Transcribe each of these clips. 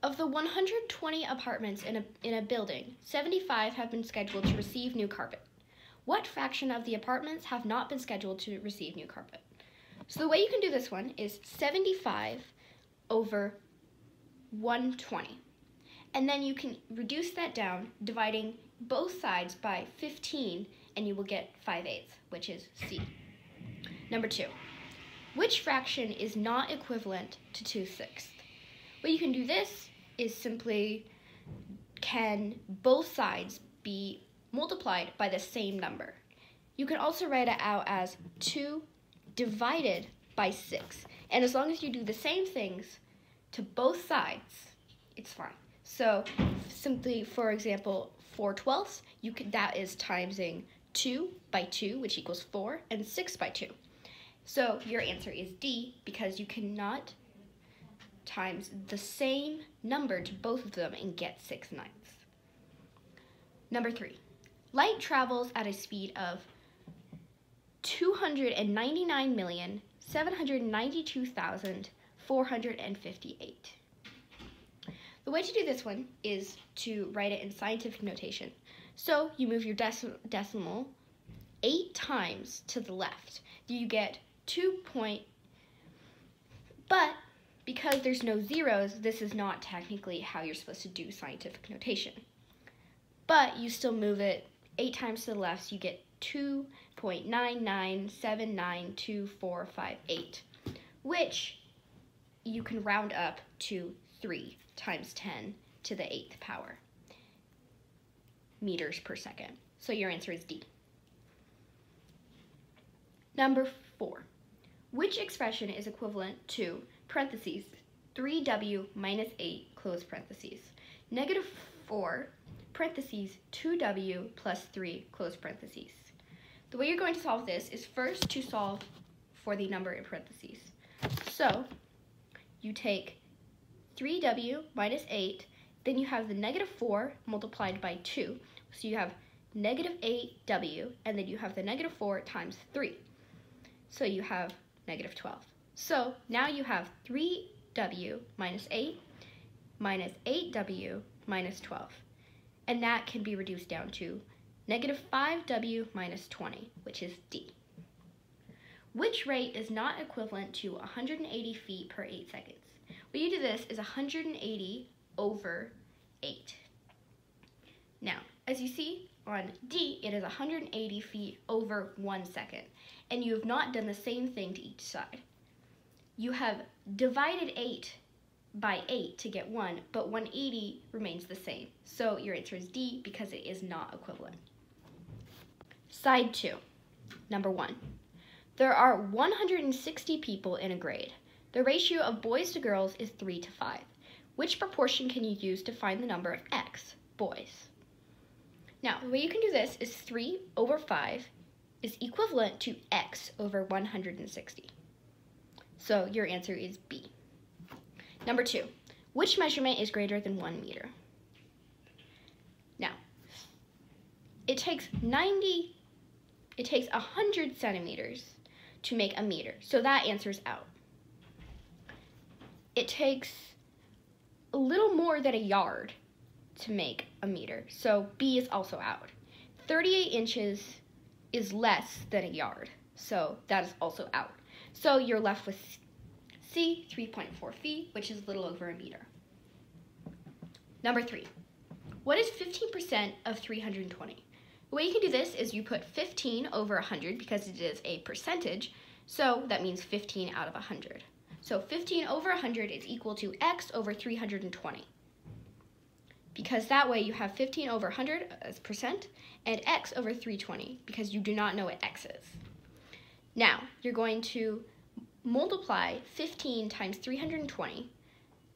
Of the 120 apartments in a building, 75 have been scheduled to receive new carpet. What fraction of the apartments have not been scheduled to receive new carpet? So the way you can do this one is 75 over 120. And then you can reduce that down, dividing both sides by 15, and you will get 5/8, which is C. Number 2, which fraction is not equivalent to 2/6? Well, you can do this is simply, can both sides be multiplied by the same number? You can also write it out as 2 divided by 6. And as long as you do the same things to both sides, it's fine. So simply, for example, 4/12, that is timesing 2 by 2, which equals 4, and 6 by 2. So your answer is D, because you cannot times the same number to both of them and get 6/9. Number 3, light travels at a speed of 299,792,458. The way to do this one is to write it in scientific notation. So you move your decimal 8 times to the left. You get 2 but because there's no zeros, this is not technically how you're supposed to do scientific notation. But you still move it 8 times to the left, so you get 2.99792,458, which you can round up to 3 times 10 to the 8th power meters per second. So your answer is D. Number 4, which expression is equivalent to parentheses 3w minus 8 close parentheses negative 4 parentheses 2w plus 3 close parentheses? The way you're going to solve this is first to solve for the number in parentheses. So you take 3w minus 8, then you have the negative 4 multiplied by 2. So you have negative 8w, and then you have the negative 4 times 3. So you have negative 12. So now you have 3w minus 8 minus 8w minus 12. And that can be reduced down to negative 5w minus 20, which is D. Which rate is not equivalent to 180 feet per 8 seconds? What you do this is 180 over 8. Now, as you see on D, it is 180 feet over 1 second. And you have not done the same thing to each side. You have divided 8 by 8 to get 1, but 180 remains the same. So your answer is D, because it is not equivalent. Side 2, number 1. There are 160 people in a grade. The ratio of boys to girls is 3 to 5. Which proportion can you use to find the number of X, boys? Now, the way you can do this is 3 over 5 is equivalent to X over 160. So your answer is B. Number 2, which measurement is greater than 1 meter? Now, it takes 100 centimeters to make a meter, so that answers out. It takes a little more than a yard to make a meter, so B is also out. 38 inches is less than a yard, so that is also out. So you're left with C, 3.4 feet, which is a little over a meter. Number 3, what is 15% of 320? The way you can do this is you put 15 over 100 because it is a percentage, so that means 15 out of 100. So 15 over 100 is equal to X over 320. Because that way you have 15 over 100 as percent and X over 320 because you do not know what X is. Now, you're going to multiply 15 times 320,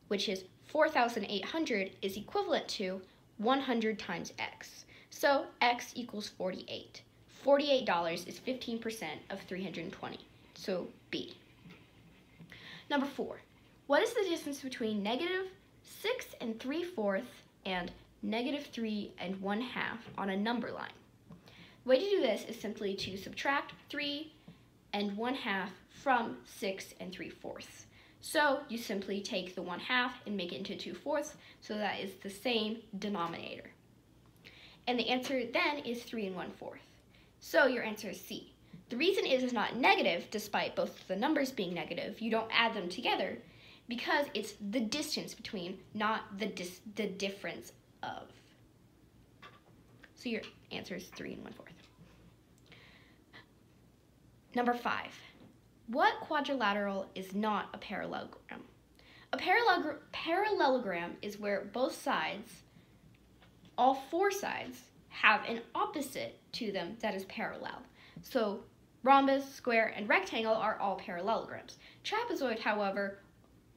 which is 4,800, is equivalent to 100 times X. So X equals 48. $48 is 15% of 320, so B. Number 4, what is the distance between negative 6 3/4 and negative 3 1/2 on a number line? The way to do this is simply to subtract 3 1/2 from 6 3/4. So you simply take the 1/2 and make it into 2/4, so that is the same denominator. And the answer then is 3 1/4. So your answer is C. The reason it is not negative, despite both the numbers being negative, you don't add them together, because it's the distance between, not the difference of. So your answer is 3 1/4. Number 5. What quadrilateral is not a parallelogram? A parallelogram is where both sides, all 4 sides, have an opposite to them that is parallel. So rhombus, square, and rectangle are all parallelograms. Trapezoid, however,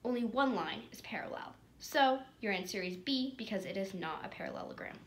only one line is parallel. So your answer is B, because it is not a parallelogram.